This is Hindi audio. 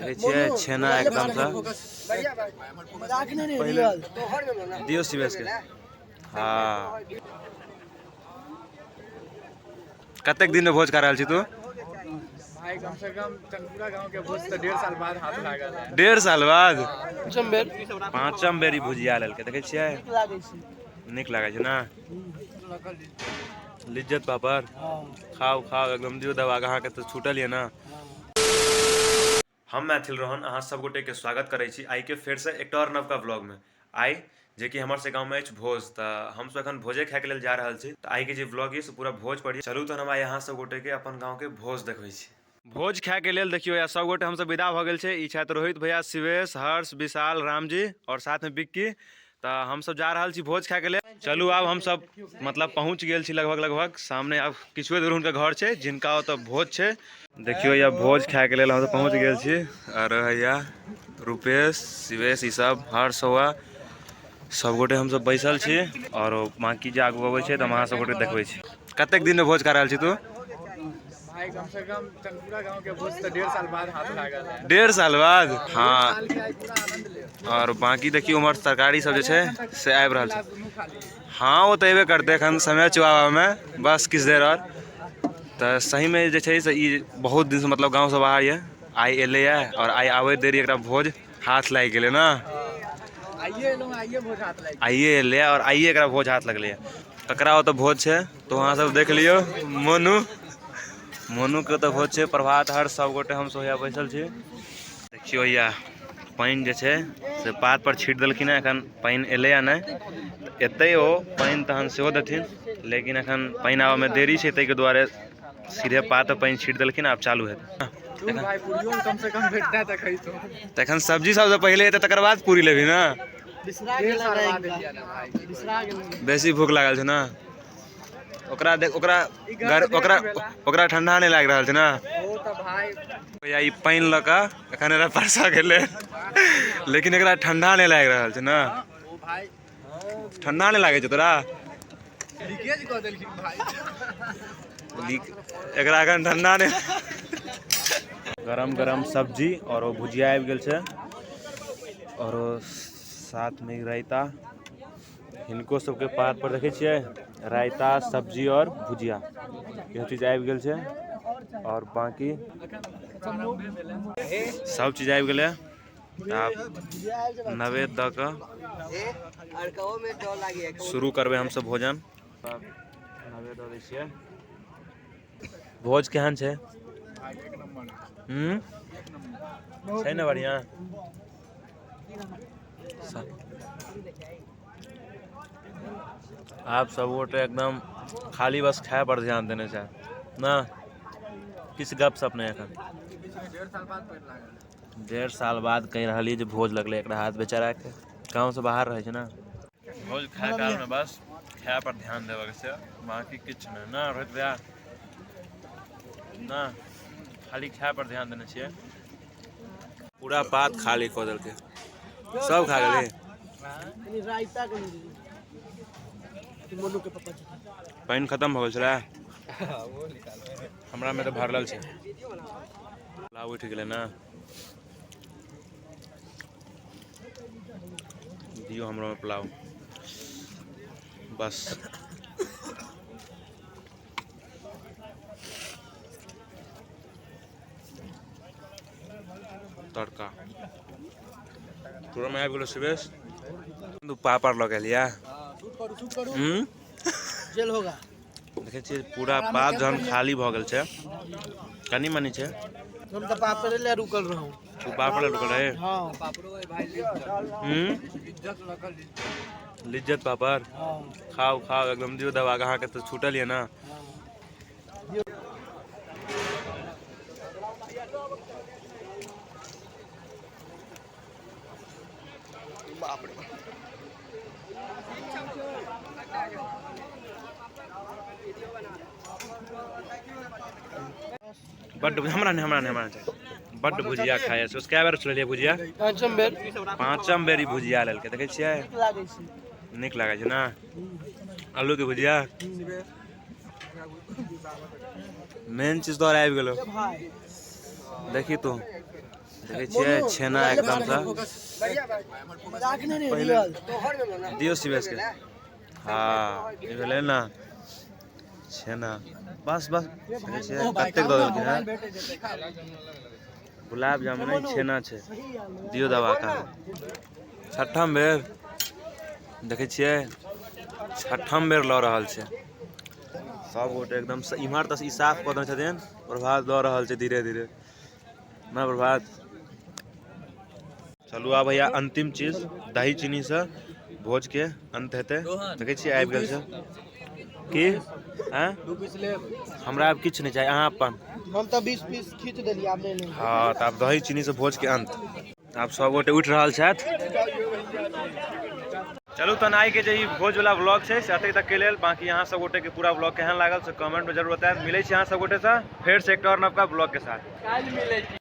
देखे छिए छेना एकदम सा दियो सीबेस के। हाँ कतेक दिन में भोज खा रहल छी तू? भाई कम से कम चनपुरा गांव के भोज से 1.5 साल बाद हाथ लागल है। 1.5 साल बाद पांचम बेरी भुजिया लेलकै देखे छिए निक लागे छै ना। लिज्जत पापड़ खाओ खाओ एकदम दियो दबा के अहाँ के तो छूटल है ना। हम मैथिल रोहन अहाँ सब गोटे के स्वागत करे छी आई के फेर से एक और नवका ब्लॉग में। आई जे कि हमर से गांव में भोज त हम सब अखन भोजे खाए के लेल जा रहल छी। त आई के जे ब्लॉग है से पूरा भोज पर चलू त हम आई यहाँ सब गोटे के अपन गांव के भोज देखबै छी। भोज खाए के लेल देखियो या सब गोटे हम सब विदा भ गेल छै। ई छथि रोहित भैया, शिवेश, हर्ष, विशाल, रामजी और साथ में बिक्की। तो हम सब जा रहल छी भोज खाए के लेल। चलू आब हम सब मतलब पहुंच गेल छी लगभग सामने। अब किछुए दूर हुनका घर छै जिनका ओतऽ भोज छै। देखियो या भोज खाए के लेल हम सब पहुंच गेल छी। और हैया रूपेश, शिवेश ई सब हर्ष हुआ सब गोटे हम सब बैसल छी। और बाकी जे आगू अबै छै त हम अहाँ सब गोटे देखबै छी। कतेक दिन में भोज खा रहल छी तू? भाई कम से कम चनपुरा गांव के भोज से 1.5 साल बाद हाथ लागल है। 1.5 साल बाद? हाँ और बाकी देखियो उमर तरकारी सब जे छै से आबि रहल छै। हाँ वो तो अबे करते एखन समय चुआवा में बस किछ देर और। तो सही में जे छै से ई बहुत दिन से मतलब गांव से बाहर है। आई एले है और आई आवे देरी एकरा भोज हाथ लाग गेले ना। आइए एले और आइए एकरा भोज हाथ लगले। ककरा ओतऽ भोज छै तो वहाँ सब देख लियो। मोनू के तो भोज छै। प्रभात हर सब गोटे हम सोया बैसल छी। देखियो या पानी जे छै से पात पर छीट देलखिन है। एखन पानी एले या नै एते ओ पानी तहन सेहो देथिन लेकिन एखन पानी आवे में देरी छै तै के दुआरे सीधे पात पर पानी छीट देलखिन। आब चालू हेतै। भाई पूरियो कम से कम भेटता त खइतो। तखन सब्जी सब पहले हेतै तकर बाद पूरी लेबी ना। बेसी भूख लागल छै ना ओकरा देख ओकरा ठंडा नहीं लाग रहल छै ना। ओ त भाई ई पानी ल क एखन एरा परसा गेले लेकिन एकरा ठंडा नहीं लाग रहल छै ना। ओ भाई ठंडा नहीं लागे छै तोरा? लीकेज क देलखिन भाई। एकरा एखन ठंडा नहीं। गरम गरम सब्जी और वो भुजिया आबि गेल छै और साथ में रायता। हिनको सबके पात पर देखे छिए रायता सब्जी और भुजिया यह चीज आबि गेल छै। और बाकी सब चीज आबि गेलै। आप नवेद द के शुरू करबे हम सब भोजन। नवेद द दै छियै। भोज केहन छै? छै ना बढ़िया? आप सब गोटे एकदम खाली बस खाए पर ध्यान देने छै ना। किस गप सप नहीं एखन 1.5 साल बाद कह रही जे भोज लगले एकरा हाथ बेचारा के गांव से बाहर रहे छै ना। भोज खाए काल में बस खाए पर ध्यान देवे के छै बाकी किछ नहीं ना। रोहित भैया ना खाली खाए पर ध्यान देने छिए। पूरा पात खाली क देलके सब खा गेले। पानी खत्म हो गल छलै हमरा में तो भरल छै। पुलाव उठ गेलै ना दियो हमरो में पुलाव बस। तड़का पूरा में आबि गेलो शिवेश तू पापड़ लगा लिया। जेल होगा देखे छिए पूरा पात जहन खाली भ गेल छै कनी मनी छै। हम त पापड़ ले रुकल रहूं। तू पापड़ रुकल रहे? हां पापड़ो है भाई इज्जत लगल लिज्जत पापड़ खाओ खाओ एकदम दियो दबा के अहाँ के तो छूटल है ना। बाप रे बड हमरा नहीं बड भुजिया खाए से उसके बार चलिए भुजिया पांचम बेरी भुजिया लेलके देखे छिए निक लागे छै ना। आलू के भुजिया मेन चीज तो आबि गेलो देखी तू देखे छियै छेना एकदम सा पहले दियो शिवेश के हाँ ई भेलै ना छेना बस बस देखे छियै कतेक दऽ देलखिन हैं गुलाब जामुन नहीं छेना छै दियो दबा का छठम बेर देखे छियै छठम बेर लऽ रहल छै सब गोटे एकदम इम्हर तक ई साफ कऽ देने छथिन प्रभात दऽ रहल छै धीरे धीरे ना प्रभात चलू आब भैया अंतिम चीज दही चीनी से भोज के अंत हेतै देखे छियै आबि गेल छै की हैं हमरा अब किछु नहीं चाहिए अहाँ अपन हम तो 20 पीस खींच देलिए आप ले लेंगे हाँ तो आब दही चीनी से भोज के अंत आब सब गोटे उठि रहल छथि चलू तहन आइ के जे ई भोज वाला व्लॉग छै से एतै तक के लेल बाकी अहाँ सब गोटे के पूरा व्लॉग केहन लागल से कमेंट में जरूर बताएब मिलै छी अहाँ सब गोटे से फेर से एक और नवका व्लॉग के साथ